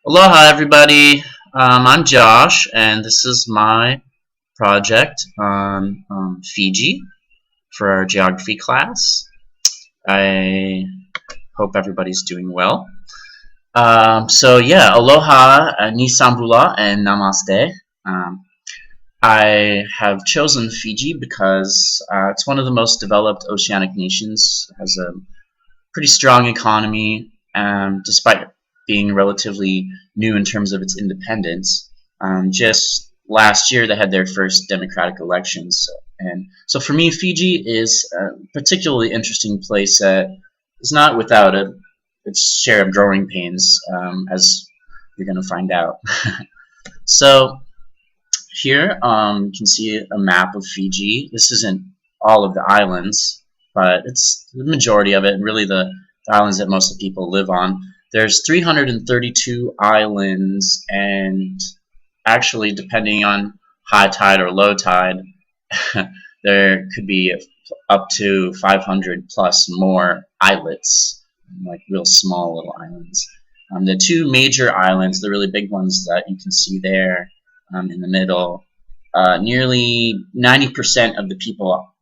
Aloha, everybody. I'm Josh, and this is my project on Fiji for our geography class. I hope everybody's doing well. Aloha, ni sambula, and namaste. Um, I have chosen Fiji because it's one of the most developed oceanic nations. It has a pretty strong economy, despite being relatively new in terms of its independence. Just last year, they had their first democratic elections, and so for me, Fiji is a particularly interesting place that is not without its share of growing pains, as you're going to find out. So here, you can see a map of Fiji. This isn't all of the islands, but it's the majority of it, and really the islands that most of the people live on. There's 332 islands, and actually, depending on high tide or low tide, there could be up to 500 plus more islets, like real small little islands. The two major islands, the really big ones that you can see there in the middle, nearly 90% of the people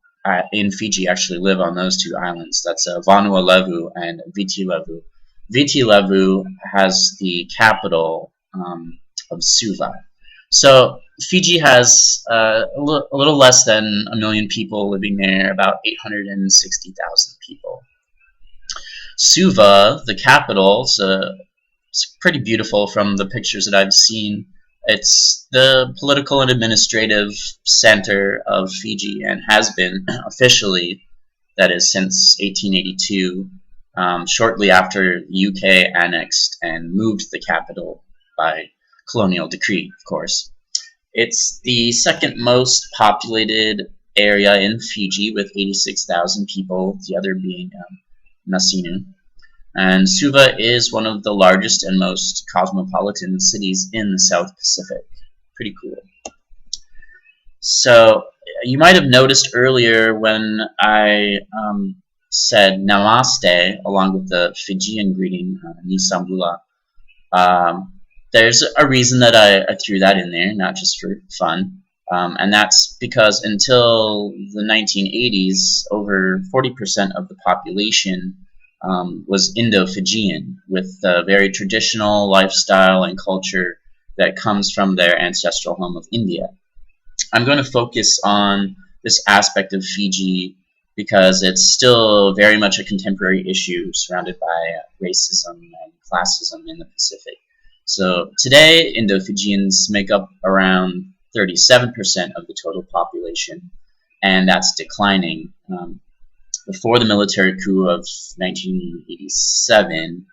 in Fiji actually live on those two islands. That's Vanuatu and Viti Levu. Viti Levu has the capital of Suva. So Fiji has a little less than a million people living there, about 860,000 people. Suva, the capital, it's pretty beautiful from the pictures that I've seen. It's the political and administrative center of Fiji and has been officially, that is, since 1882, shortly after the UK annexed and moved the capital by colonial decree, of course. It's the second most populated area in Fiji with 86,000 people, the other being Nasinu. And Suva is one of the largest and most cosmopolitan cities in the South Pacific. Pretty cool. So you might have noticed earlier when I said namaste along with the Fijian greeting, ni sambula. There's a reason that I threw that in there, not just for fun. And that's because until the 1980s, over 40% of the population was Indo-Fijian, with a very traditional lifestyle and culture that comes from their ancestral home of India. I'm going to focus on this aspect of Fiji because it's still very much a contemporary issue surrounded by racism and classism in the Pacific. So today, Indo-Fijians make up around 37% of the total population, and that's declining. Before the military coup of 1987,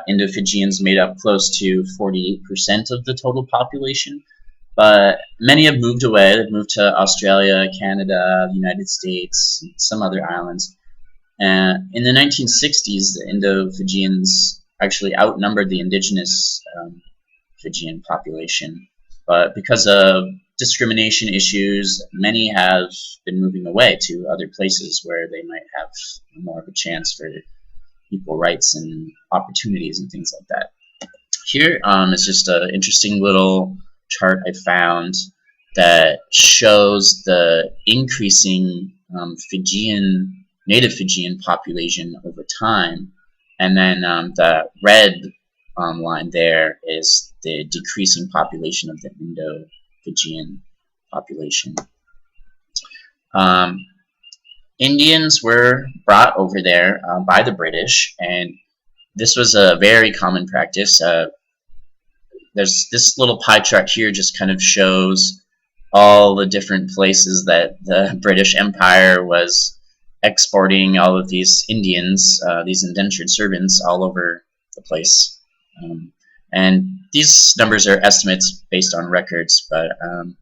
Indo-Fijians made up close to 48% of the total population, but many have moved away. They've moved to Australia, Canada, the United States, some other islands. In the 1960s, the Indo-Fijians actually outnumbered the indigenous Fijian population, but because of discrimination issues, many have been moving away to other places where they might have more of a chance for equal rights and opportunities and things like that. Here is just an interesting little chart I found that shows the increasing native Fijian population over time, and then the red line there is the decreasing population of the Indo-Fijian population. Indians were brought over there by the British, and this was a very common practice. There's this little pie chart here just kind of shows all the different places that the British Empire was exporting all of these Indians, these indentured servants, all over the place. And these numbers are estimates based on records, but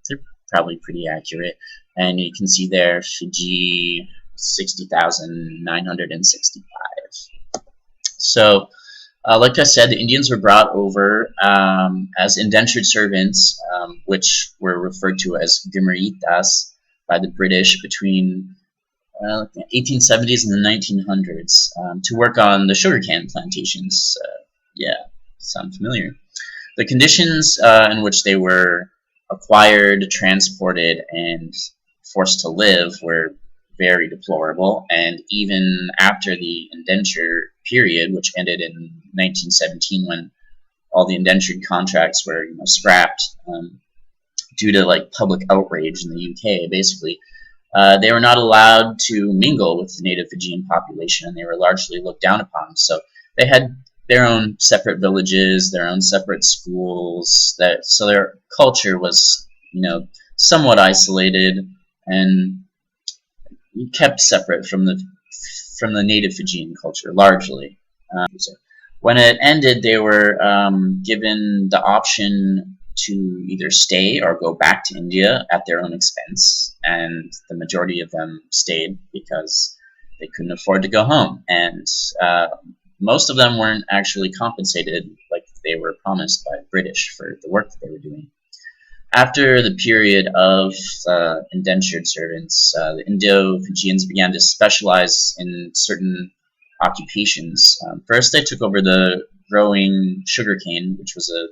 they're probably pretty accurate. And you can see there, Fiji, 60,965. So, like I said, the Indians were brought over as indentured servants, which were referred to as gumaritas by the British between the 1870s and the 1900s to work on the sugarcane plantations. sound familiar? The conditions in which they were acquired, transported, and forced to live were very deplorable, and even after the indenture period, which ended in 1917 when all the indentured contracts were scrapped due to like public outrage in the UK, basically, they were not allowed to mingle with the native Fijian population, and they were largely looked down upon. So they had their own separate villages, their own separate schools. So their culture was, somewhat isolated and kept separate from the native Fijian culture, largely. So when it ended, they were given the option to either stay or go back to India at their own expense, and the majority of them stayed because they couldn't afford to go home, and most of them weren't actually compensated like they were promised by the British for the work that they were doing. After the period of indentured servants, the Indo-Fijians began to specialize in certain occupations. First, they took over the growing sugarcane, which was a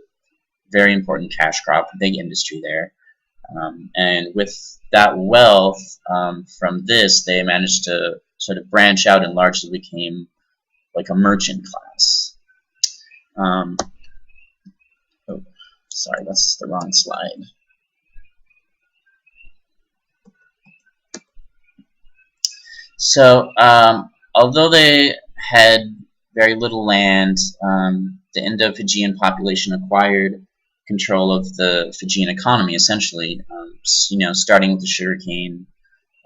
very important cash crop, big industry there. And with that wealth from this, they managed to sort of branch out and largely became like a merchant class. Oh, sorry, that's the wrong slide. So, although they had very little land, the Indo-Fijian population acquired control of the Fijian economy, essentially, starting with the sugarcane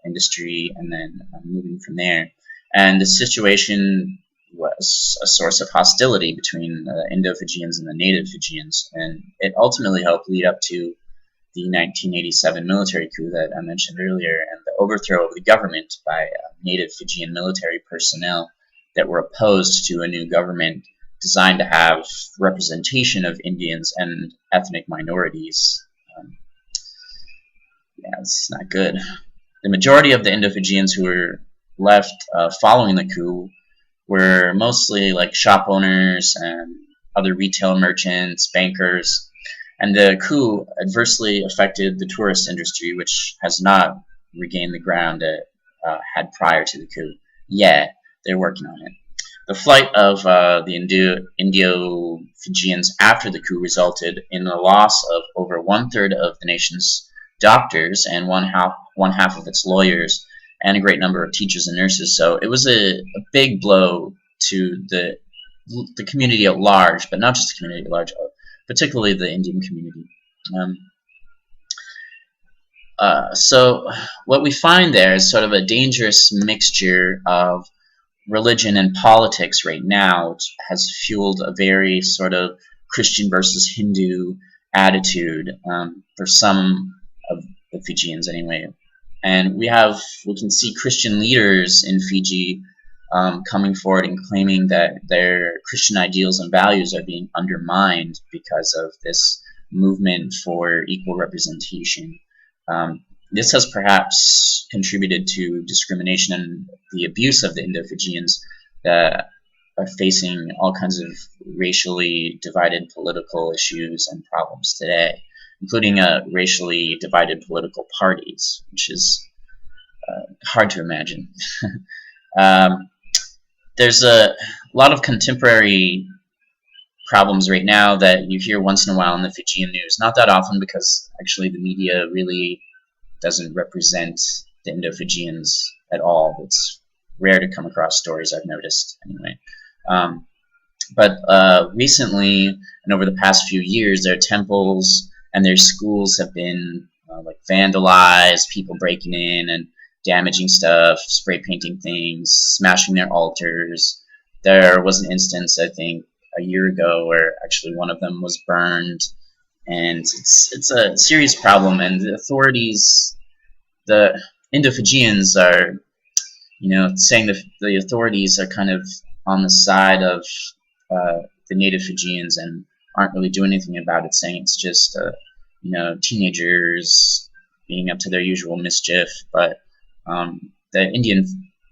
industry and then moving from there. And the situation was a source of hostility between the Indo-Fijians and the native Fijians, and it ultimately helped lead up to the 1987 military coup that I mentioned earlier, and the overthrow of the government by native Fijian military personnel that were opposed to a new government designed to have representation of Indians and ethnic minorities. Yeah, it's not good. The majority of the Indo-Fijians who were left following the coup were mostly like shop owners and other retail merchants, bankers, and the coup adversely affected the tourist industry, which has not regained the ground it had prior to the coup. Yet, they're working on it. The flight of the Indo-Fijians after the coup resulted in the loss of over one-third of the nation's doctors and one half of its lawyers, and a great number of teachers and nurses. So it was a big blow to the community at large, but not just the community at large, particularly the Indian community. So what we find there is sort of a dangerous mixture of religion and politics right now, which has fueled a very sort of Christian versus Hindu attitude for some of the Fijians anyway. And we can see Christian leaders in Fiji coming forward and claiming that their Christian ideals and values are being undermined because of this movement for equal representation. This has perhaps contributed to discrimination and the abuse of the Indo-Fijians that are facing all kinds of racially divided political issues and problems today, including racially divided political parties, which is hard to imagine. There's a lot of contemporary problems right now that you hear once in a while in the Fijian news. Not that often, because actually the media really doesn't represent the Indo-Fijians at all. It's rare to come across stories, I've noticed, anyway. But recently, and over the past few years, their temples and their schools have been like vandalized, people breaking in and damaging stuff, spray painting things, smashing their altars. There was an instance, I think, a year ago where actually one of them was burned, and it's a serious problem. And the authorities, the Indo-Fijians are, saying the authorities are kind of on the side of the native Fijians and aren't really doing anything about it, saying it's just teenagers being up to their usual mischief. But the Indian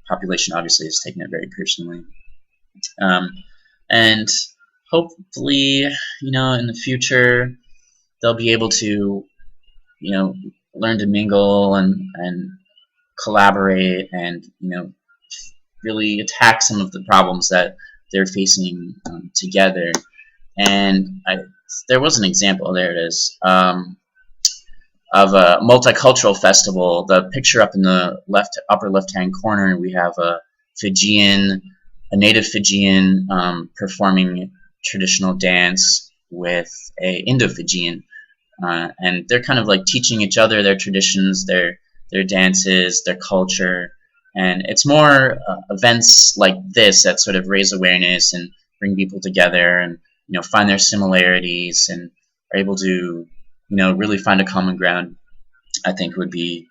population obviously has taken it very personally. And hopefully, in the future, they'll be able to, learn to mingle and collaborate and, really attack some of the problems that they're facing together. And there was an example. There it is. Of a multicultural festival. The picture up in the upper left-hand corner, we have a native Fijian performing traditional dance with a Indo-Fijian, and they're kind of like teaching each other their traditions, their dances, their culture, and it's more events like this that sort of raise awareness and bring people together, and find their similarities and are able to really find a common ground. I think would be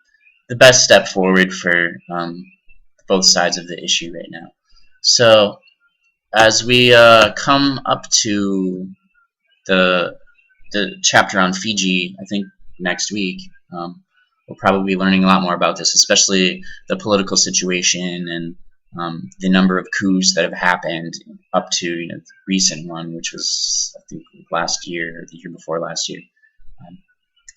the best step forward for both sides of the issue right now. So as we come up to the chapter on Fiji, I think next week, we'll probably be learning a lot more about this, especially the political situation and the number of coups that have happened up to the recent one, which was I think last year or the year before last year.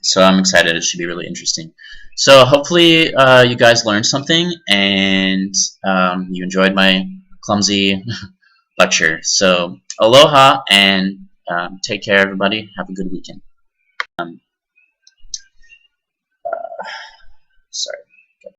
So I'm excited. It should be really interesting. So hopefully you guys learned something and you enjoyed my clumsy lecture. So aloha and take care, everybody. Have a good weekend. Um, sorry.